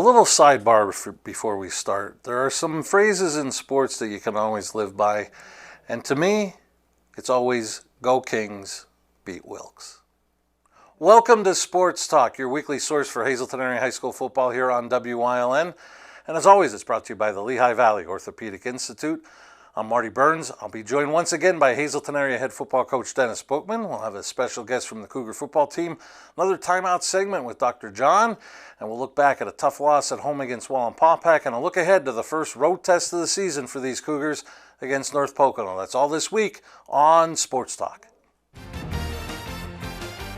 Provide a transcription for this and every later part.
little sidebar before we start. There are some phrases in sports that you can always live by, and to me, it's always "Go Kings, beat Wilkes." Welcome to Sports Talk, your weekly source for Hazleton Area High School football here on WYLN. And as always, it's brought to you by the Lehigh Valley Orthopedic Institute. I'm Marty Burns. I'll be joined once again by Hazleton area head football coach Dennis Buchman. We'll have a special guest from the Cougar football team, another timeout segment with Dr. John, and we'll look back at a tough loss at home against Wallenpaupack and a look ahead to the first road test of the season for these Cougars against North Pocono. That's all this week on Sports Talk.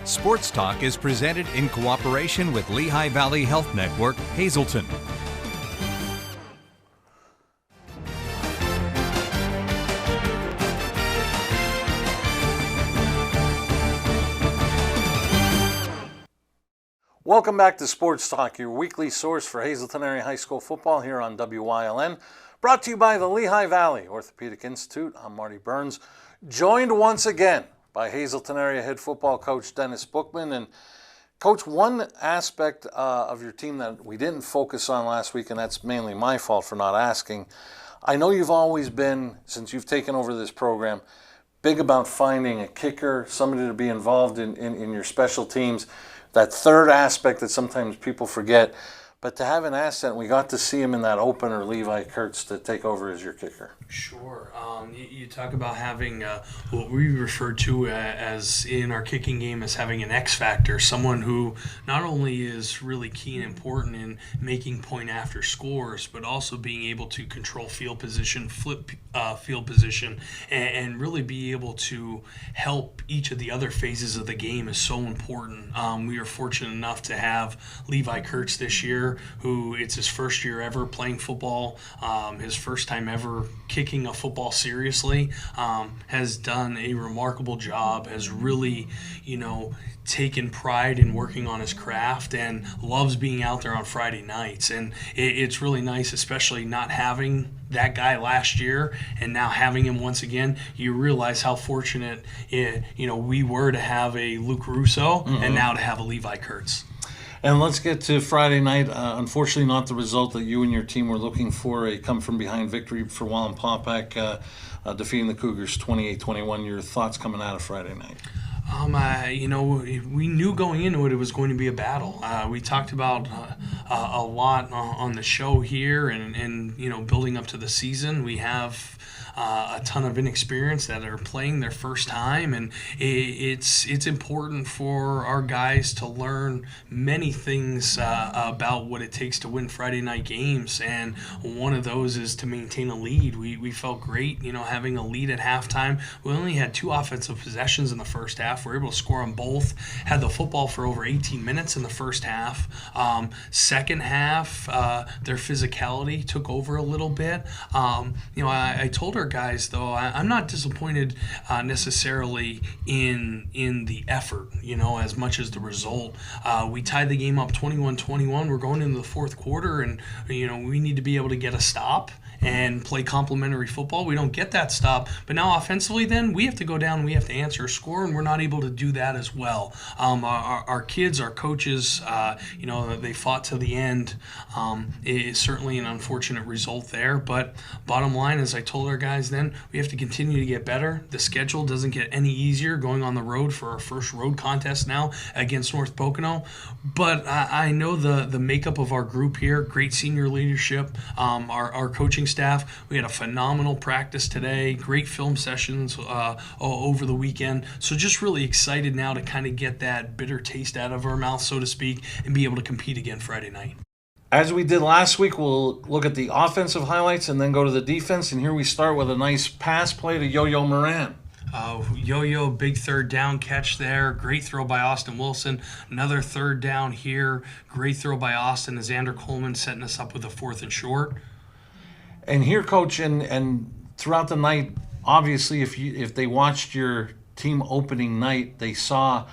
Sports Talk is presented in cooperation with Lehigh Valley Health Network, Hazleton. Welcome back to Sports Talk, your weekly source for Hazleton Area High School football here on WYLN. Brought to you by the Lehigh Valley Orthopedic Institute. I'm Marty Burns, joined once again by Hazleton area head football coach Dennis Buchman. And Coach, one aspect of your team that we didn't focus on last week, and that's mainly my fault for not asking. I know you've always been, since you've taken over this program, big about finding a kicker, somebody to be involved in your special teams. That third aspect that sometimes people forget. But to have an asset, we got to see him in that opener, Levi Kurtz, to take over as your kicker. Sure. You talk about having what we refer to as in our kicking game as having an X factor, someone who not only is really key and important in making point after scores, but also being able to control field position, flip field position, and really be able to help each of the other phases of the game is so important. We are fortunate enough to have Levi Kurtz this year, who it's his first year ever playing football, his first time ever kicking a football seriously, has done a remarkable job, has really, taken pride in working on his craft and loves being out there on Friday nights. And it's really nice, especially not having that guy last year and now having him once again. You realize how fortunate we were to have a Luke Russo and now to have a Levi Kurtz. And let's get to Friday night. Unfortunately, not the result that you and your team were looking for, a come-from-behind victory for Wallenpaupack, defeating the Cougars 28-21. Your thoughts coming out of Friday night? We knew going into it was going to be a battle. We talked about a lot on the show here and building up to the season. We have a ton of inexperience that are playing their first time, and it's important for our guys to learn many things about what it takes to win Friday night games, and one of those is to maintain a lead. We felt great, having a lead at halftime. We only had 2 offensive possessions in the first half. We were able to score on both, had the football for over 18 minutes in the first half. Second half, their physicality took over a little bit. I told our guys, though, I'm not disappointed necessarily in the effort, as much as the result. We tied the game up 21-21. We're going into the fourth quarter, and we need to be able to get a stop and play complementary football. We don't get that stop, but now offensively then we have to go down, we have to answer a score, and we're not able to do that as well. Our kids, our coaches, they fought to the end. It's certainly an unfortunate result there, but bottom line, as I told our guys then, we have to continue to get better. The schedule doesn't get any easier going on the road for our first road contest now against North Pocono, but I know the makeup of our group here, great senior leadership, our coaching staff. We had a phenomenal practice today, great film sessions over the weekend. So just really excited now to kind of get that bitter taste out of our mouth, so to speak, and be able to compete again Friday night. As we did last week, we'll look at the offensive highlights and then go to the defense. And here we start with a nice pass play to Yo-Yo Moran. Yo-Yo, big third down catch there. Great throw by Austin Wilson. Another third down here. Great throw by Austin as Xander Coleman setting us up with a 4th and short. And here, Coach, and throughout the night, obviously, if they watched your team opening night, they saw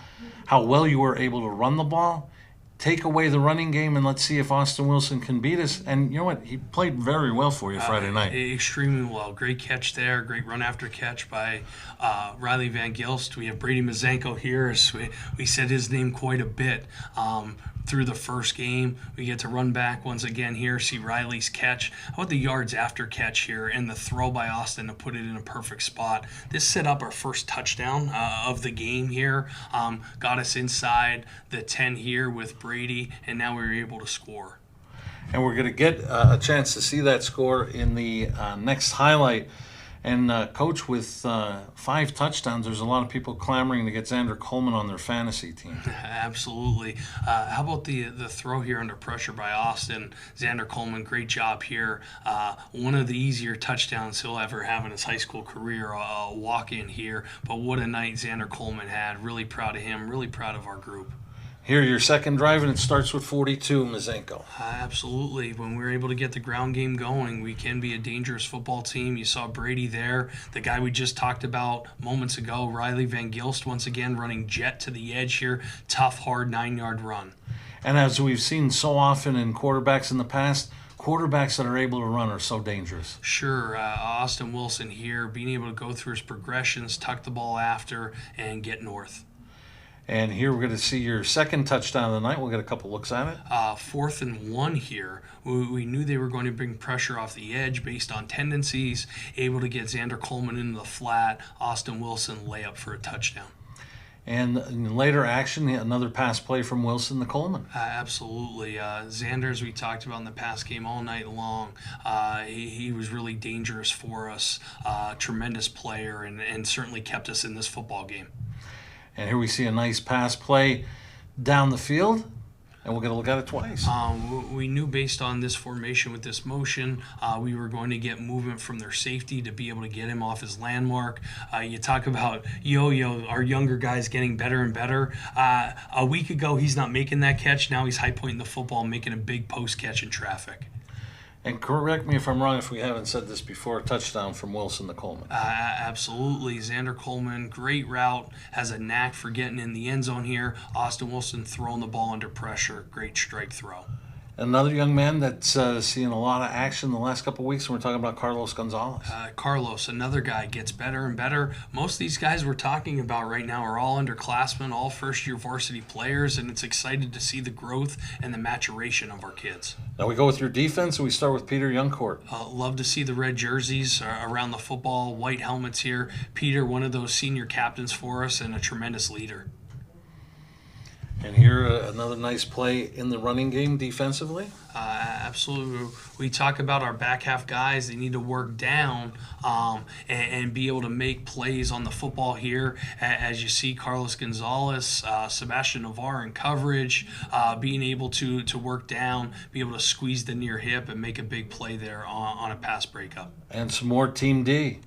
how well you were able to run the ball. Take away the running game, and let's see if Austin Wilson can beat us. And you know what? He played very well for you Friday night. Extremely well. Great catch there. Great run after catch by Riley Van Gilst. We have Brady Mazanko here. As we said his name quite a bit. through the first game. We get to run back once again here, see Riley's catch. How about the yards after catch here and the throw by Austin to put it in a perfect spot? This set up our first touchdown of the game here. Got us inside the 10 here with Brady, and now we were able to score. And we're going to get a chance to see that score in the next highlight. And Coach, with 5 touchdowns, there's a lot of people clamoring to get Xander Coleman on their fantasy team. Absolutely. How about the throw here under pressure by Austin? Xander Coleman, great job here. One of the easier touchdowns he'll ever have in his high school career, a walk-in here. But what a night Xander Coleman had. Really proud of him, really proud of our group. Here, your second drive, and it starts with 42, Mazenko. Absolutely. When we're able to get the ground game going, we can be a dangerous football team. You saw Brady there, the guy we just talked about moments ago, Riley Van Gilst, once again running jet to the edge here. Tough, hard 9-yard run. And as we've seen so often in quarterbacks in the past, quarterbacks that are able to run are so dangerous. Sure. Austin Wilson here, being able to go through his progressions, tuck the ball after, and get north. And here we're going to see your second touchdown of the night. We'll get a couple looks at it. 4th and 1 here. We knew they were going to bring pressure off the edge based on tendencies, able to get Xander Coleman into the flat, Austin Wilson layup for a touchdown. And in later action, another pass play from Wilson to Coleman. Absolutely. Xander, as we talked about in the past game all night long, he was really dangerous for us, tremendous player, and certainly kept us in this football game. And here we see a nice pass play down the field, and we'll get a look at it twice. We knew based on this formation with this motion, we were going to get movement from their safety to be able to get him off his landmark. You talk about Yo-Yo, our younger guys getting better and better. A week ago, he's not making that catch. Now he's high pointing the football, making a big post catch in traffic. And correct me if I'm wrong if we haven't said this before, a touchdown from Wilson to Coleman. Absolutely. Xander Coleman, great route, has a knack for getting in the end zone here. Austin Wilson throwing the ball under pressure, great strike throw. Another young man that's seeing a lot of action the last couple of weeks, and we're talking about Carlos Gonzalez. Carlos, another guy, gets better and better. Most of these guys we're talking about right now are all underclassmen, all first-year varsity players, and it's excited to see the growth and the maturation of our kids. Now we go with your defense, and we start with Peter Youngcourt. Love to see the red jerseys around the football, white helmets here. Peter, one of those senior captains for us and a tremendous leader. And here, another nice play in the running game defensively. Absolutely. We talk about our back half guys. They need to work down and be able to make plays on the football here. As you see, Carlos Gonzalez, Sebastian Navarre in coverage, being able to work down, be able to squeeze the near hip and make a big play there on a pass breakup. And some more Team D.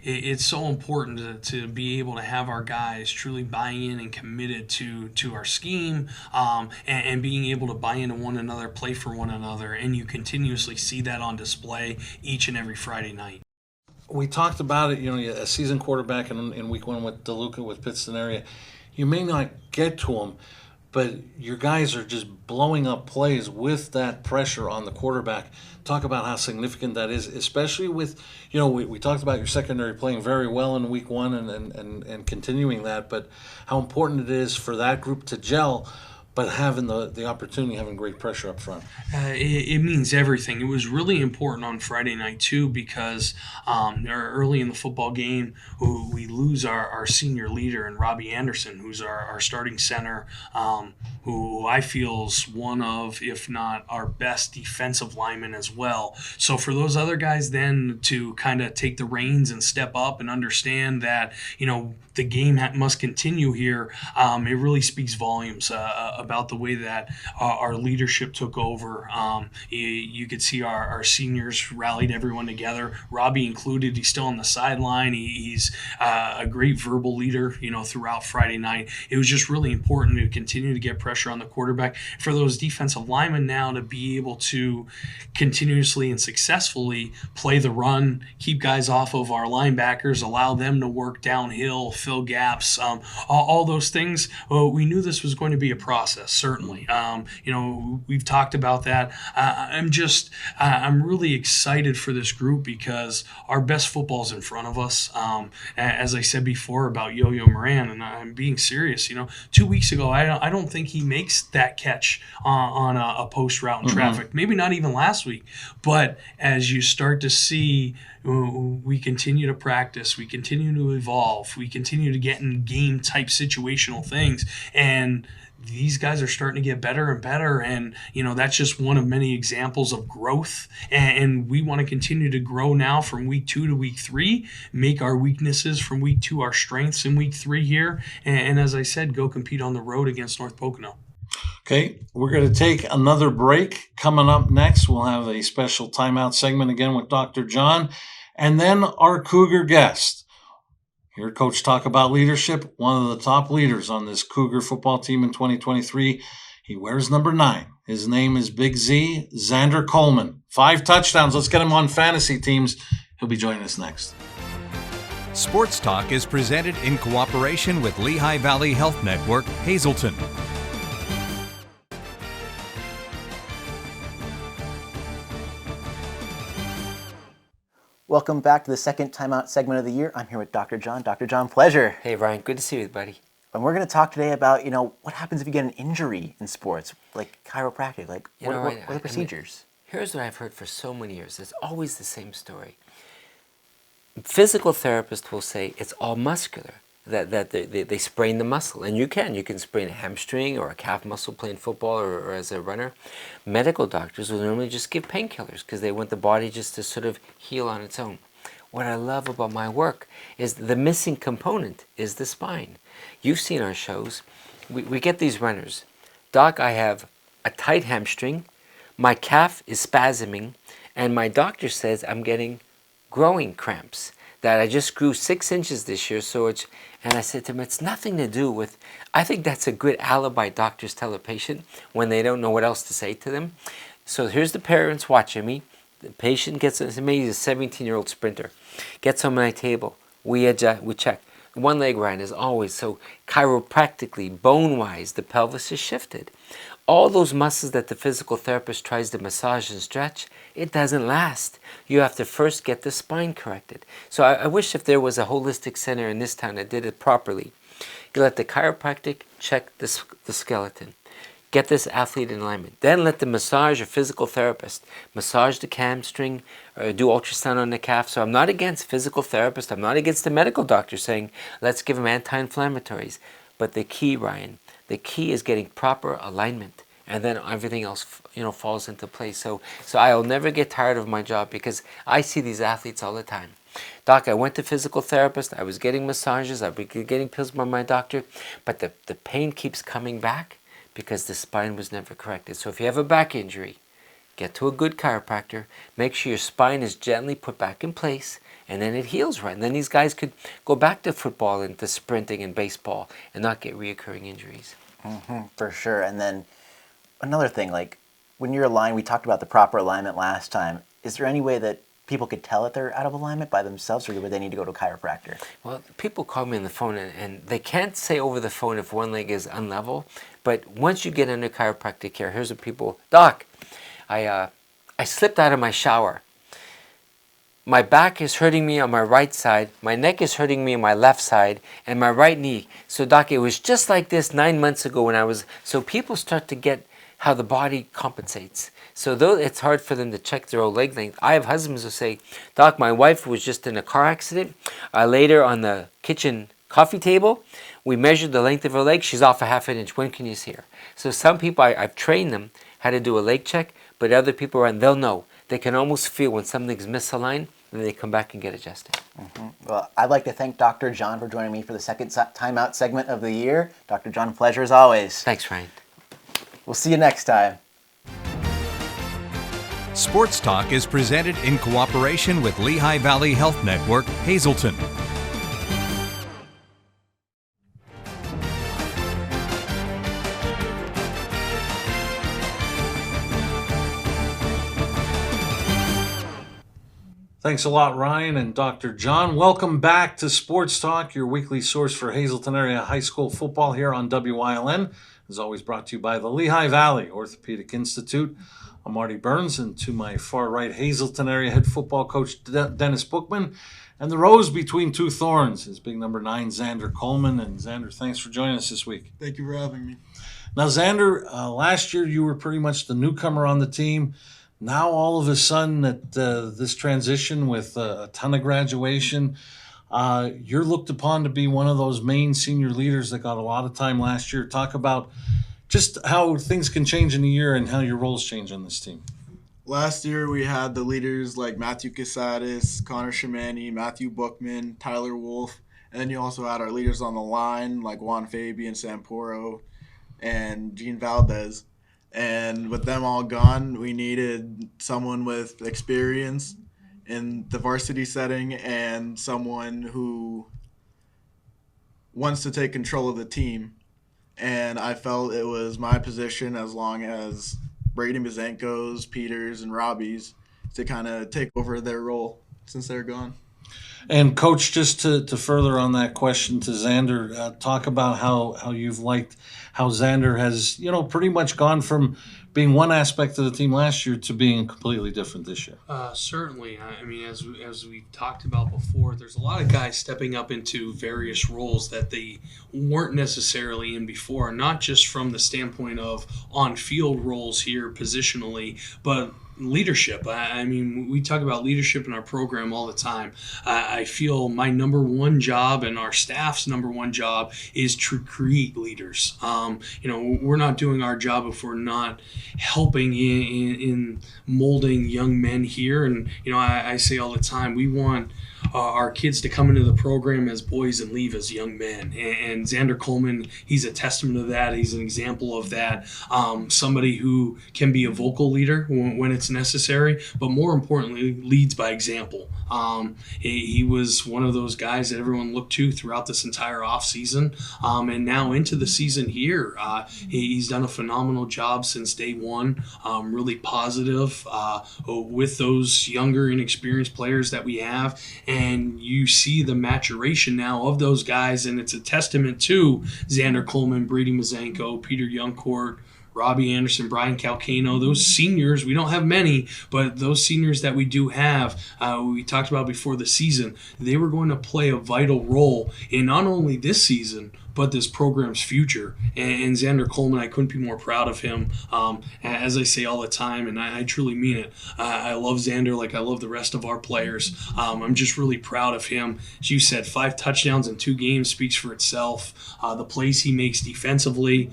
It's so important to be able to have our guys truly buy in and committed to our scheme and being able to buy into one another, play for one another, and you continuously see that on display each and every Friday night. We talked about it, a seasoned quarterback in week 1 with DeLuca, with Pittston area. You may not get to him, but your guys are just blowing up plays with that pressure on the quarterback. Talk about how significant that is, especially with, we talked about your secondary playing very well in week 1 and continuing that, but how important it is for that group to gel, but having the opportunity, having great pressure up front. It means everything. It was really important on Friday night, too, because early in the football game, we lose our senior leader in Robbie Anderson, who's our starting center, who I feel is one of, if not our best defensive lineman as well. So for those other guys then to kind of take the reins and step up and understand that, the game must continue here, it really speaks volumes about the way that our leadership took over. You could see our seniors rallied everyone together, Robbie included. He's still on the sideline. He's a great verbal leader, throughout Friday night. It was just really important to continue to get pressure on the quarterback. For those defensive linemen now to be able to continuously and successfully play the run, keep guys off of our linebackers, allow them to work downhill, fill gaps, all those things. Well, we knew this was going to be a process. process, certainly. We've talked about that. I'm really excited for this group because our best football is in front of us. As I said before about Yo-Yo Moran, and I'm being serious. 2 weeks ago, I don't think he makes that catch on a post route in traffic. Maybe not even last week. But as you start to see, we continue to practice, we continue to evolve, we continue to get in game type situational things, and these guys are starting to get better and better, and that's just one of many examples of growth, and we want to continue to grow now from week 2 to week 3, make our weaknesses from week 2 our strengths in week 3 here, and as I said, go compete on the road against North Pocono. Okay, we're going to take another break. Coming up next, we'll have a special timeout segment again with Dr. John, and then our Cougar guest. Hear Coach talk about leadership, one of the top leaders on this Cougar football team in 2023. He wears number 9. His name is Big Z, Xander Coleman. 5 touchdowns. Let's get him on fantasy teams. He'll be joining us next. Sports Talk is presented in cooperation with Lehigh Valley Health Network, Hazleton. Welcome back to the second timeout segment of the year. I'm here with Dr. John. Dr. John, pleasure. Hey, Ryan. Good to see you, buddy. And we're going to talk today about, what happens if you get an injury in sports, like chiropractic, what are the procedures? Here's what I've heard for so many years. It's always the same story. Physical therapists will say it's all muscular, that they sprain the muscle. And you can sprain a hamstring or a calf muscle playing football or as a runner. Medical doctors will normally just give painkillers because they want the body just to sort of heal on its own. What I love about my work is the missing component is the spine. You've seen our shows. We get these runners. Doc, I have a tight hamstring, my calf is spasming, and my doctor says I'm getting growing cramps, that I just grew 6 inches this year, and I said to him, it's nothing to do with, I think that's a good alibi doctors tell a patient when they don't know what else to say to them. So here's the parents watching me. The patient gets, maybe he's a 17-year-old sprinter, gets on my table. We check. One leg, Ryan, is always, so chiropractically, bone-wise, the pelvis is shifted. All those muscles that the physical therapist tries to massage and stretch, it doesn't last. You have to first get the spine corrected. So I wish if there was a holistic center in this town that did it properly. You let the chiropractic check the skeleton. Get this athlete in alignment. Then let the massage or physical therapist massage the hamstring or do ultrasound on the calf. So I'm not against physical therapists. I'm not against the medical doctor saying, let's give them anti-inflammatories. But the key, Ryan, the key is getting proper alignment. And then everything else, falls into place. So I'll never get tired of my job because I see these athletes all the time. Doc, I went to physical therapist. I was getting massages. I was getting pills by my doctor. But the pain keeps coming back because the spine was never corrected. So if you have a back injury, get to a good chiropractor. Make sure your spine is gently put back in place. And then it heals right. And then these guys could go back to football and to sprinting and baseball and not get reoccurring injuries. For sure. And then another thing, when you're aligned, we talked about the proper alignment last time. Is there any way that people could tell that they're out of alignment by themselves, or would they need to go to a chiropractor? Well, people call me on the phone, and they can't say over the phone if one leg is unlevel. But once you get into chiropractic care, here's what people, Doc, I slipped out of my shower. My back is hurting me on my right side, my neck is hurting me on my left side, and my right knee. So Doc, it was just like this 9 months ago so people start to get how the body compensates. So though it's hard for them to check their own leg length, I have husbands who say, Doc, my wife was just in a car accident. I laid her on the kitchen coffee table. We measured the length of her leg. She's off a half an inch. When can you see her? So some people, I've trained them how to do a leg check, but other people around, they'll know. They can almost feel when something's misaligned, and then they come back and get adjusted. Well, I'd like to thank Dr. John for joining me for the second timeout segment of the year. Dr. John, pleasure as always. Thanks, Ryan. We'll see you next time. Sports Talk is presented in cooperation with Lehigh Valley Health Network, Hazleton. Thanks a lot, Ryan and Dr. John. Welcome back to Sports Talk, your weekly source for Hazleton area high school football here on WILN. is always brought to you by the Lehigh Valley Orthopedic Institute. I'm Marty Burns, and to my far right, Hazleton area head football coach Dennis Buchman, and the rose between two thorns is big number 9, Xander Coleman. And Xander, thanks for joining us this week. Thank you for having me. Now, Xander, last year you were pretty much the newcomer on the team. Now, all of a sudden, at this transition with a ton of graduation, you're looked upon to be one of those main senior leaders that got a lot of time last year. Talk about just how things can change in a year and how your roles change on this team. Last year we had the leaders like Matthew Casadis, Connor Shamani, Matthew Buchman, Tyler Wolf, and then you also had our leaders on the line like Juan Fabian, Samporo, and Gene Valdez. And with them all gone, we needed someone with experience in the varsity setting and someone who wants to take control of the team. And I felt it was my position, as long as Brady Mazenko's, Peters, and Robbie's, to kind of take over their role since they're gone. And Coach, just to further on that question to Xander, talk about how you've liked how Xander has, pretty much gone from being one aspect of the team last year to being completely different this year. Certainly. I mean, as we talked about before, there's a lot of guys stepping up into various roles that they weren't necessarily in before, not just from the standpoint of on-field roles here positionally, but leadership. I mean, we talk about leadership in our program all the time. I feel my number one job and our staff's number one job is to create leaders. We're not doing our job if we're not helping in molding young men here. And, I say all the time, we want our kids to come into the program as boys and leave as young men. And Xander Coleman, he's a testament to that. He's an example of that. Somebody who can be a vocal leader when it's necessary, but more importantly, leads by example. He was one of those guys that everyone looked to throughout this entire offseason. And now into the season here, he's done a phenomenal job since day one, really positive with those younger, inexperienced players that we have. And you see the maturation now of those guys, and it's a testament to Xander Coleman, Brady Mazenko, Peter Youngcourt, Robbie Anderson, Brian Calcano, those seniors. We don't have many, but those seniors that we do have, we talked about before the season, they were going to play a vital role in not only this season, but this program's future. And Xander Coleman, I couldn't be more proud of him. As I say all the time, and I truly mean it, I love Xander like I love the rest of our players. I'm just really proud of him. As you said, 5 touchdowns in 2 games speaks for itself. The plays he makes defensively,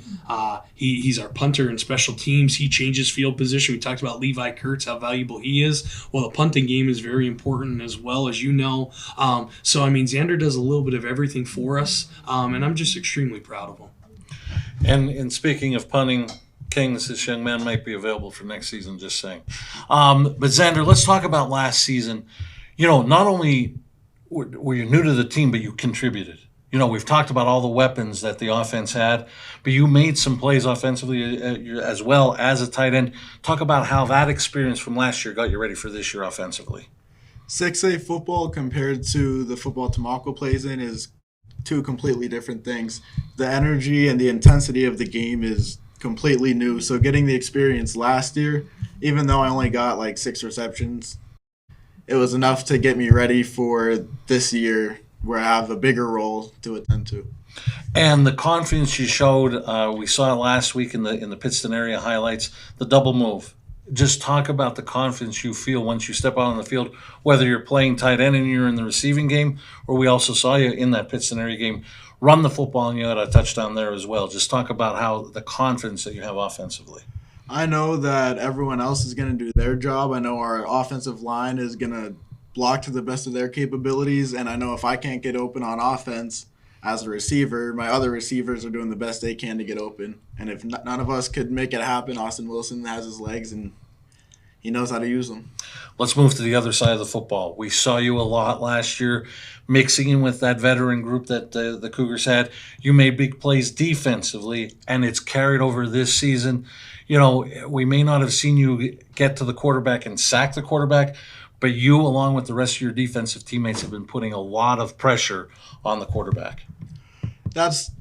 he's our punter in special teams. He changes field position. We talked about Levi Kurtz, how valuable he is. Well, the punting game is very important as well, as you know. Xander does a little bit of everything for us, and I'm just extremely proud of him. And speaking of punting kings, this young man might be available for next season, just saying. But Xander, let's talk about last season. Not only were you new to the team, but you contributed. We've talked about all the weapons that the offense had, but you made some plays offensively as well as a tight end. Talk about how that experience from last year got you ready for this year offensively. 6A football compared to the football Tamako plays in is 2 completely different things. The energy and the intensity of the game is completely new. So getting the experience last year, even though I only got like 6 receptions, it was enough to get me ready for this year where I have a bigger role to attend to. And the confidence you showed, we saw it last week in the Pittston area highlights, the double move. Just talk about the confidence you feel once you step out on the field, whether you're playing tight end and you're in the receiving game, or we also saw you in that Pittston area game run the football and you had a touchdown there as well. Just talk about how the confidence that you have offensively. I know that everyone else is going to do their job. I know our offensive line is going to block to the best of their capabilities, and I know if I can't get open on offense as a receiver, my other receivers are doing the best they can to get open. And if none of us could make it happen, Austin Wilson has his legs and he knows how to use them. Let's move to the other side of the football. We saw you a lot last year mixing in with that veteran group that the Cougars had. You made big plays defensively, and it's carried over this season. We may not have seen you get to the quarterback and sack the quarterback, but you, along with the rest of your defensive teammates, have been putting a lot of pressure on the quarterback. That's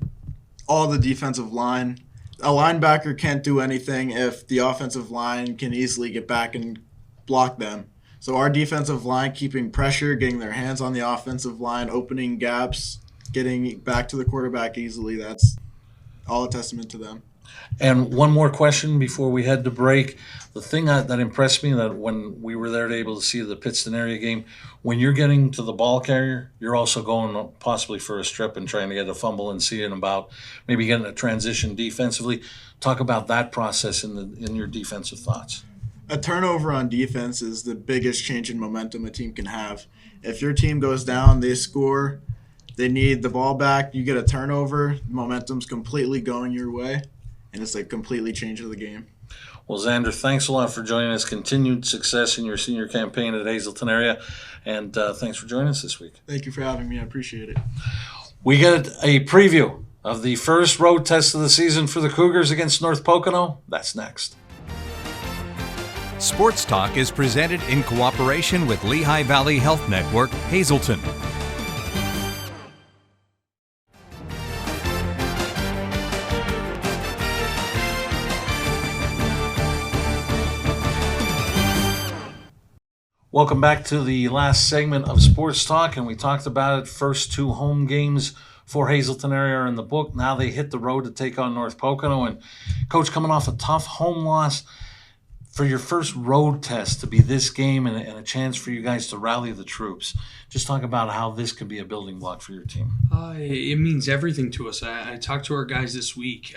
all the defensive line. a linebacker can't do anything if the offensive line can easily get back and block them. So our defensive line keeping pressure, getting their hands on the offensive line, opening gaps, getting back to the quarterback easily, that's all a testament to them. And one more question before we head to break. The thing that impressed me, that when we were there able to see the Pittston area game, when you're getting to the ball carrier, you're also going possibly for a strip and trying to get a fumble and seeing about maybe getting a transition defensively. Talk about that process in your defensive thoughts. A turnover on defense is the biggest change in momentum a team can have. If your team goes down, they score, they need the ball back, you get a turnover, momentum's completely going your way, and it's like completely changes the game. Well, Xander, thanks a lot for joining us. Continued success in your senior campaign at Hazleton area, and thanks for joining us this week. Thank you for having me. I appreciate it. We get a preview of the first road test of the season for the Cougars against North Pocono. That's next. Sports Talk is presented in cooperation with Lehigh Valley Health Network, Hazleton. Welcome back to the last segment of Sports Talk, and we talked about it. First two home games for Hazleton area are in the book. Now they hit the road to take on North Pocono, and Coach, coming off a tough home loss, for your first road test to be this game and a chance for you guys to rally the troops, just talk about how this could be a building block for your team. It means everything to us. I talked to our guys this week.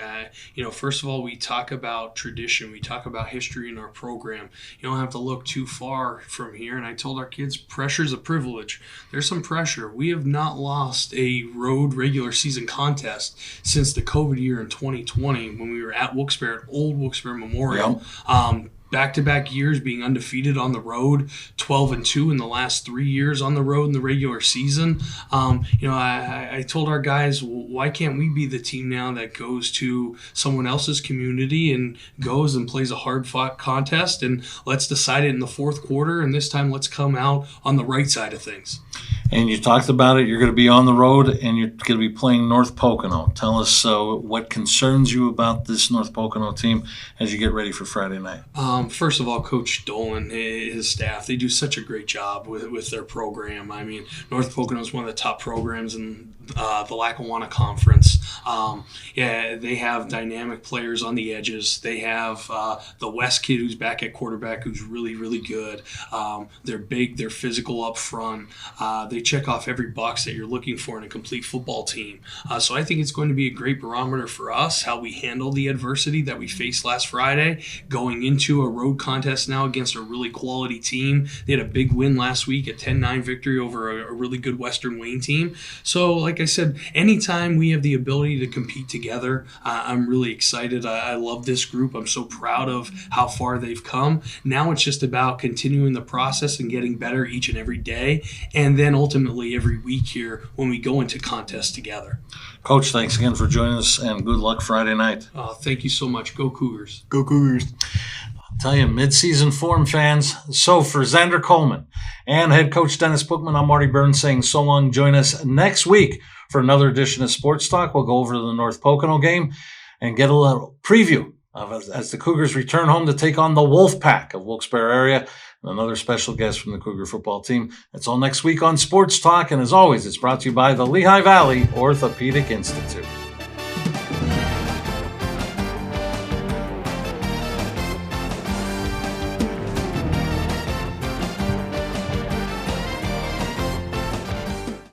First of all, we talk about tradition. We talk about history in our program. You don't have to look too far from here. And I told our kids, pressure's a privilege. There's some pressure. We have not lost a road regular season contest since the COVID year in 2020 when we were at Wilkes-Barre, at Old Wilkes-Barre Memorial. Yep. Back-to-back years being undefeated on the road, 12-2 in the last 3 years on the road in the regular season. I told our guys, why can't we be the team now that goes to someone else's community and goes and plays a hard-fought contest, and let's decide it in the fourth quarter, and this time let's come out on the right side of things. And you talked about it. You're going to be on the road, and you're going to be playing North Pocono. Tell us what concerns you about this North Pocono team as you get ready for Friday night. First of all, Coach Dolan, his staff, they do such a great job with their program. I mean, North Pocono is one of the top programs in the Lackawanna Conference. They have dynamic players on the edges. They have the West kid who's back at quarterback who's really, really good. They're big. They're physical up front. They check off every box that you're looking for in a complete football team. So I think it's going to be a great barometer for us, how we handle the adversity that we faced last Friday, going into a road contest now against a really quality team. They had a big win last week, a 10-9 victory over a really good Western Wayne team. So like I said, anytime we have the ability to compete together, I'm really excited. I love this group. I'm so proud of how far they've come. Now it's just about continuing the process and getting better each and every day, and then ultimately every week here when we go into contests together. Coach, thanks again for joining us, and good luck Friday night. Thank you so much. Go Cougars. Go Cougars. I'll tell you, mid-season form fans. So for Xander Coleman and head coach Dennis Buchman, I'm Marty Burns saying so long. Join us next week for another edition of Sports Talk. We'll go over to the North Pocono game and get a little preview of as the Cougars return home to take on the Wolf Pack of Wilkes-Barre area. And another special guest from the Cougar football team. That's all next week on Sports Talk. And as always, it's brought to you by the Lehigh Valley Orthopedic Institute.